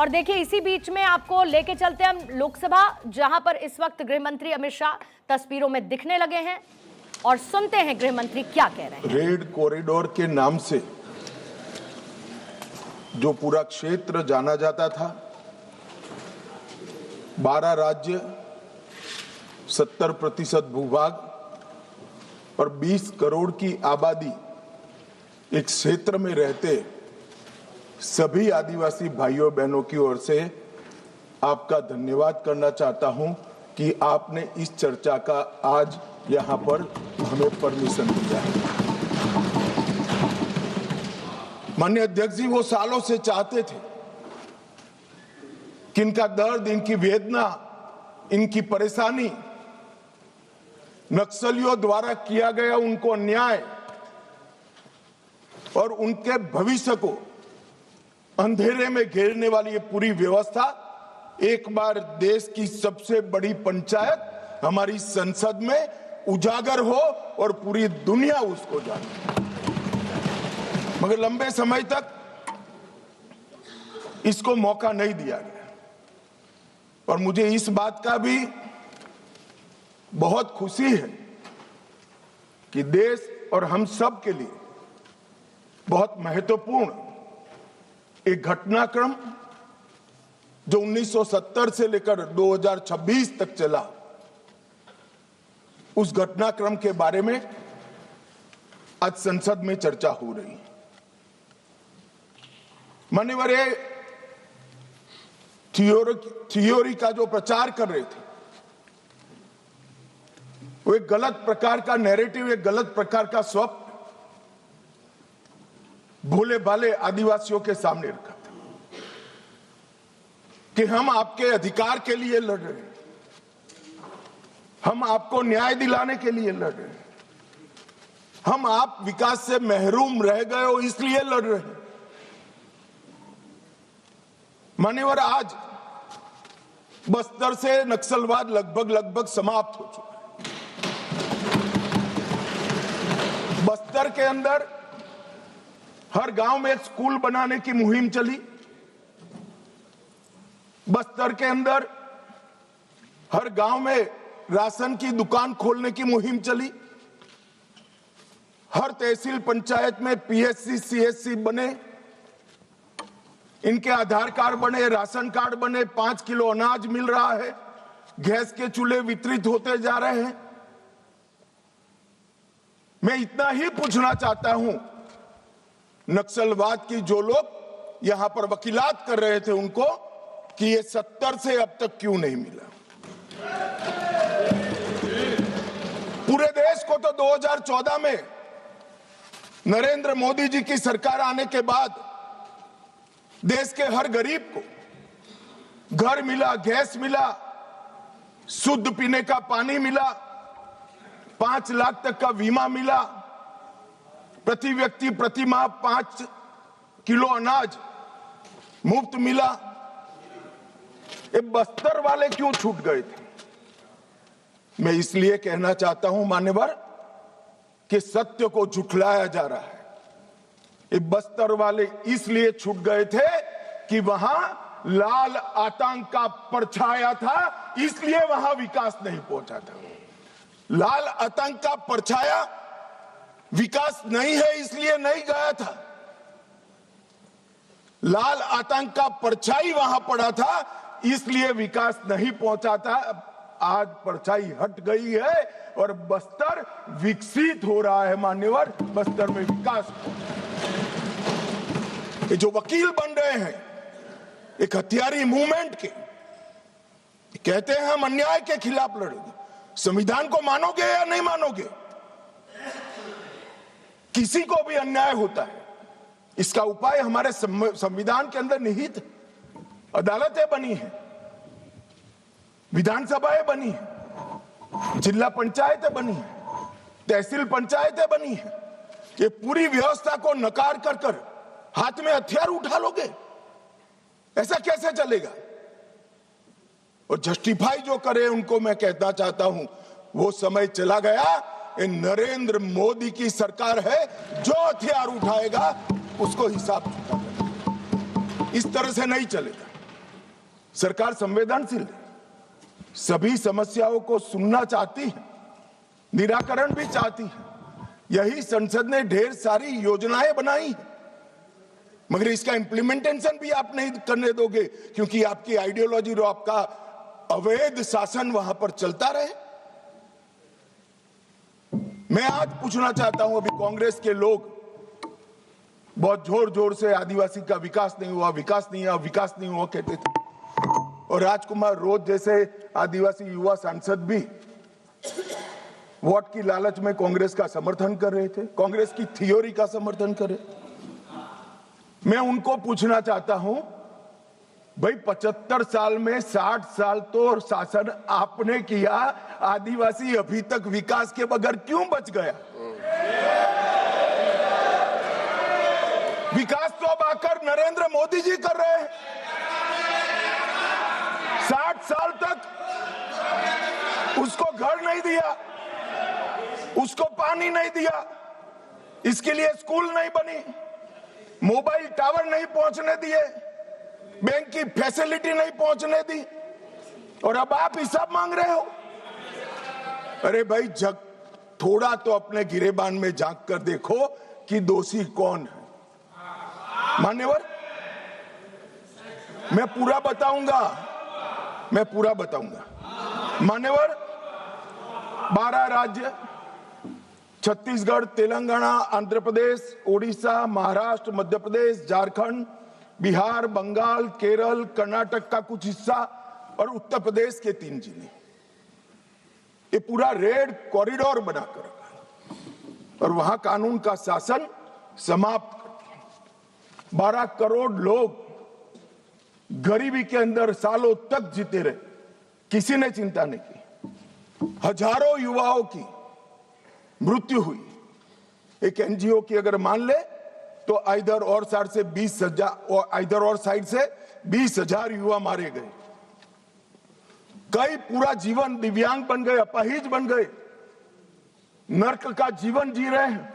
और देखिए इसी बीच में आपको लेके चलते हैं हम लोकसभा, जहां पर इस वक्त गृह मंत्री अमित शाह तस्वीरों में दिखने लगे हैं और सुनते हैं गृह मंत्री क्या कह रहे हैं। रेड कॉरिडोर के नाम से जो पूरा क्षेत्र जाना जाता था, 12 राज्य, 70% भूभाग और 20 करोड़ की आबादी एक क्षेत्र में रहते सभी आदिवासी भाइयों बहनों की ओर से आपका धन्यवाद करना चाहता हूं कि आपने इस चर्चा का आज यहां पर हमें परमिशन दिया है। माननीय अध्यक्ष जी, वो सालों से चाहते थे कि इनका दर्द, इनकी वेदना, इनकी परेशानी, नक्सलियों द्वारा किया गया उनको अन्याय और उनके भविष्य को अंधेरे में घेरने वाली ये पूरी व्यवस्था एक बार देश की सबसे बड़ी पंचायत हमारी संसद में उजागर हो और पूरी दुनिया उसको जाने। मगर लंबे समय तक इसको मौका नहीं दिया गया और मुझे इस बात का भी बहुत खुशी है कि देश और हम सब के लिए बहुत महत्वपूर्ण एक घटनाक्रम जो 1970 से लेकर 2026 तक चला, उस घटनाक्रम के बारे में आज संसद में चर्चा हो रही है। मान्यवर, थियोरी का जो प्रचार कर रहे थे वो एक गलत प्रकार का नैरेटिव, एक गलत प्रकार का स्वप्न भोले भाले आदिवासियों के सामने रखा था कि हम आपके अधिकार के लिए लड़ रहे हैं, हम आपको न्याय दिलाने के लिए लड़ रहे हैं, हम आप विकास से महरूम रह गए हो इसलिए लड़ रहे हैं। मान्यवर, आज बस्तर से नक्सलवाद लगभग समाप्त हो चुका है। बस्तर के अंदर हर गांव में एक स्कूल बनाने की मुहिम चली। बस्तर के अंदर हर गांव में राशन की दुकान खोलने की मुहिम चली। हर तहसील पंचायत में पीएचसी, सीएचसी बने, इनके आधार कार्ड बने, राशन कार्ड बने, 5 किलो अनाज मिल रहा है, गैस के चूल्हे वितरित होते जा रहे हैं। मैं इतना ही पूछना चाहता हूं, नक्सलवाद की जो लोग यहां पर वकीलात कर रहे थे उनको, कि ये 70 से अब तक क्यों नहीं मिला? पूरे देश को तो 2014 में नरेंद्र मोदी जी की सरकार आने के बाद देश के हर गरीब को घर मिला, गैस मिला, शुद्ध पीने का पानी मिला, 5 लाख तक का बीमा मिला, प्रति व्यक्ति प्रति माह 5 किलो अनाज मुफ्त मिला। ये बस्तर वाले क्यों छूट गए थे? मैं इसलिए कहना चाहता हूं मान्यवर कि सत्य को झुठलाया जा रहा है। ये बस्तर वाले इसलिए छूट गए थे कि वहां लाल आतंक का परछाया था, इसलिए वहां विकास नहीं पहुंचा था। लाल आतंक का परछाया, विकास नहीं है इसलिए नहीं गया था। लाल आतंक का परछाई वहां पड़ा था इसलिए विकास नहीं पहुंचा था। आज परछाई हट गई है और बस्तर विकसित हो रहा है। मान्यवर, बस्तर में विकास हो रहा है। ये जो वकील बन रहे हैं एक हथियारी मूवमेंट के, कहते हैं हम अन्याय के खिलाफ लड़ेंगे। संविधान को मानोगे या नहीं मानोगे? किसी को भी अन्याय होता है, इसका उपाय हमारे संविधान के अंदर निहित है। अदालतें बनी है, विधानसभाएं बनी है, जिला पंचायतें बनी है, तहसील पंचायतें बनी है। ये पूरी व्यवस्था को नकार कर हाथ में हथियार उठा लोगे? ऐसा कैसे चलेगा? और जस्टिफाई जो करे उनको मैं कहना चाहता हूं, वो समय चला गया। ये नरेंद्र मोदी की सरकार है, जो हथियार उठाएगा उसको हिसाब चुकाना। इस तरह से नहीं चलेगा। सरकार संवेदनशील है, सभी समस्याओं को सुनना चाहती है, निराकरण भी चाहती है। यही संसद ने ढेर सारी योजनाएं बनाई है, मगर इसका इंप्लीमेंटेशन भी आप नहीं करने दोगे, क्योंकि आपकी आइडियोलॉजी और आपका अवैध शासन वहां पर चलता रहे। मैं आज पूछना चाहता हूं, अभी कांग्रेस के लोग बहुत जोर जोर से आदिवासी का विकास नहीं हुआ, विकास नहीं हुआ, विकास नहीं हुआ कहते थे, और राजकुमार रोज जैसे आदिवासी युवा सांसद भी वोट की लालच में कांग्रेस का समर्थन कर रहे थे, कांग्रेस की थ्योरी का समर्थन कर रहे। मैं उनको पूछना चाहता हूं, भाई 75 साल में 60 साल तो शासन आपने किया, आदिवासी अभी तक विकास के बगैर क्यों बच गया? विकास तो अब आकर नरेंद्र मोदी जी कर रहे हैं। 60 साल तक उसको घर नहीं दिया, उसको पानी नहीं दिया, इसके लिए स्कूल नहीं बनी, मोबाइल टावर नहीं पहुंचने दिए, बैंक की फैसिलिटी नहीं पहुंचने दी, और अब आप हिसाब मांग रहे हो। अरे भाई, जग थोड़ा तो अपने गिरेबान में झांक कर देखो कि दोषी कौन है। मान्यवर, मैं पूरा बताऊंगा। मान्यवर, 12 राज्य, छत्तीसगढ़, तेलंगाना, आंध्र प्रदेश, ओडिशा, महाराष्ट्र, मध्य प्रदेश, झारखंड, बिहार, बंगाल, केरल, कर्नाटक का कुछ हिस्सा और उत्तर प्रदेश के 3 जिले, ये पूरा रेड कॉरिडोर बनाकर रखा और वहां कानून का शासन समाप्त कर दिया। 12 करोड़ लोग गरीबी के अंदर सालों तक जीते रहे, किसी ने चिंता नहीं की। हजारों युवाओं की मृत्यु हुई। एक एनजीओ की अगर मान ले तो इधर और साइड से 20,000 युवा मारे गए। कई पूरा जीवन दिव्यांग बन गए, अपाहिज बन गए, नर्क का जीवन जी रहे हैं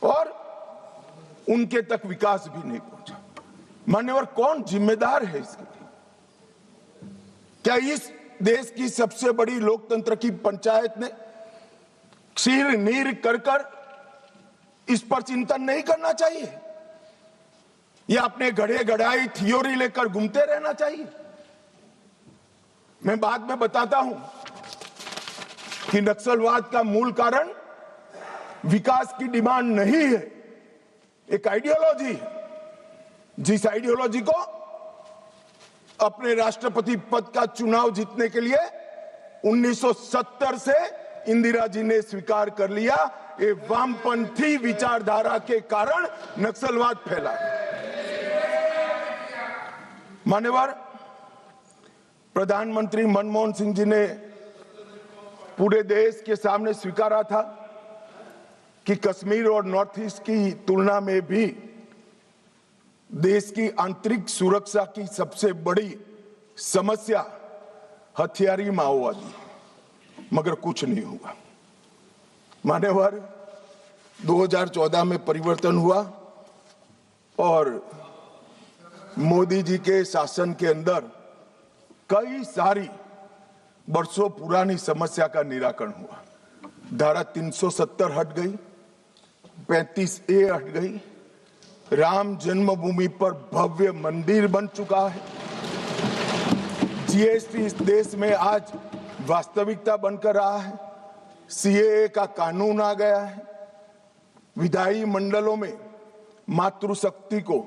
और उनके तक विकास भी नहीं पहुंचा। मान्यवर, कौन जिम्मेदार है इसके लिए? क्या इस देश की सबसे बड़ी लोकतंत्र की पंचायत ने क्षीर नीर कर इस पर चिंतन नहीं करना चाहिए, या अपने गढ़े गढ़ाई थ्योरी लेकर घूमते रहना चाहिए? मैं बाद में बताता हूं कि नक्सलवाद का मूल कारण विकास की डिमांड नहीं है, एक आइडियोलॉजी है। जिस आइडियोलॉजी को अपने राष्ट्रपति पद का चुनाव जीतने के लिए 1970 से इंदिरा जी ने स्वीकार कर लिया, ये वामपंथी विचारधारा के कारण नक्सलवाद फैला। मान्यवर, प्रधानमंत्री मनमोहन सिंह जी ने पूरे देश के सामने स्वीकारा था कि कश्मीर और नॉर्थ ईस्ट की तुलना में भी देश की आंतरिक सुरक्षा की सबसे बड़ी समस्या हथियारी माओवादी, मगर कुछ नहीं हुआ। मान्यवर, 2014 में परिवर्तन हुआ और मोदी जी के शासन के अंदर कई सारी वर्षों पुरानी समस्या का निराकरण हुआ। धारा 370 हट गई, 35A हट गई, राम जन्मभूमि पर भव्य मंदिर बन चुका है, जीएसटी इस देश में आज वास्तविकता बनकर रहा है, सीएए का कानून आ गया है, विधायी मंडलों में मातृशक्ति को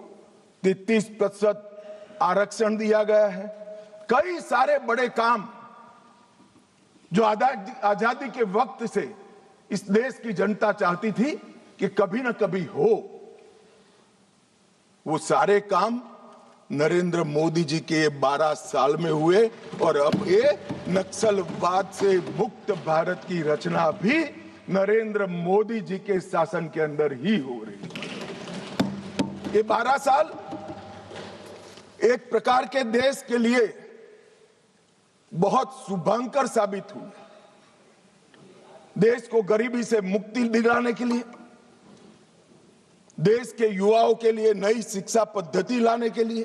33% आरक्षण दिया गया है। कई सारे बड़े काम जो आजादी के वक्त से इस देश की जनता चाहती थी कि कभी न कभी हो, वो सारे काम नरेंद्र मोदी जी के 12 साल में हुए और अब ये नक्सलवाद से मुक्त भारत की रचना भी नरेंद्र मोदी जी के शासन के अंदर ही हो रही है। ये 12 साल एक प्रकार के देश के लिए बहुत शुभंकर साबित हुए। देश को गरीबी से मुक्ति दिलाने के लिए, देश के युवाओं के लिए नई शिक्षा पद्धति लाने के लिए,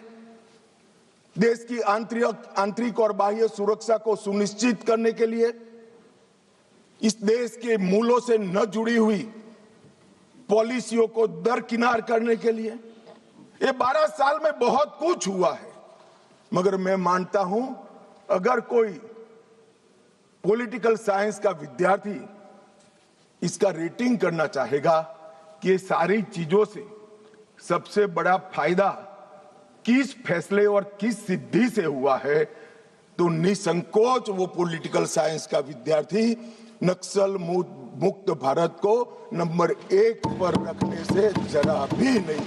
देश की आंतरिक और बाह्य सुरक्षा को सुनिश्चित करने के लिए, इस देश के मूलों से न जुड़ी हुई पॉलिसियों को दरकिनार करने के लिए ये 12 साल में बहुत कुछ हुआ है। मगर मैं मानता हूं, अगर कोई पॉलिटिकल साइंस का विद्यार्थी इसका रेटिंग करना चाहेगा कि ये सारी चीजों से सबसे बड़ा फायदा किस फैसले और किस सिद्धि से हुआ है, तो निसंकोच वो पॉलिटिकल साइंस का विद्यार्थी नक्सल मुक्त भारत को नंबर 1 पर रखने से जरा भी नहीं।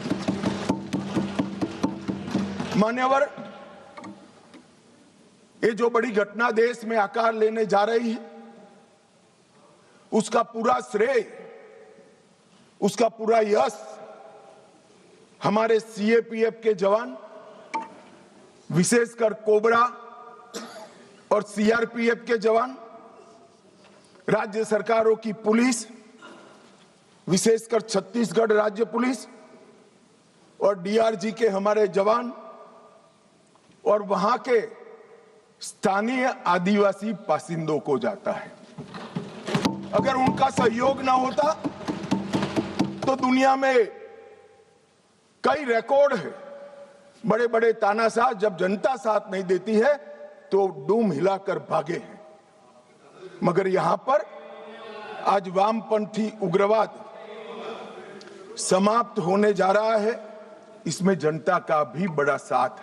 मान्यवर, ये जो बड़ी घटना देश में आकार लेने जा रही है, उसका पूरा श्रेय, उसका पूरा यश हमारे सीएपीएफ के जवान, विशेषकर कोबरा और सीआरपीएफ के जवान, राज्य सरकारों की पुलिस, विशेषकर छत्तीसगढ़ राज्य पुलिस और डीआरजी के हमारे जवान और वहां के स्थानीय आदिवासी बासिंदों को जाता है। अगर उनका सहयोग ना होता तो दुनिया में कई रिकॉर्ड है, बड़े बड़े तानाशाह जब जनता साथ नहीं देती है तो डूम हिलाकर भागे हैं। मगर यहां पर आज वामपंथी उग्रवाद समाप्त होने जा रहा है, इसमें जनता का भी बड़ा साथ है।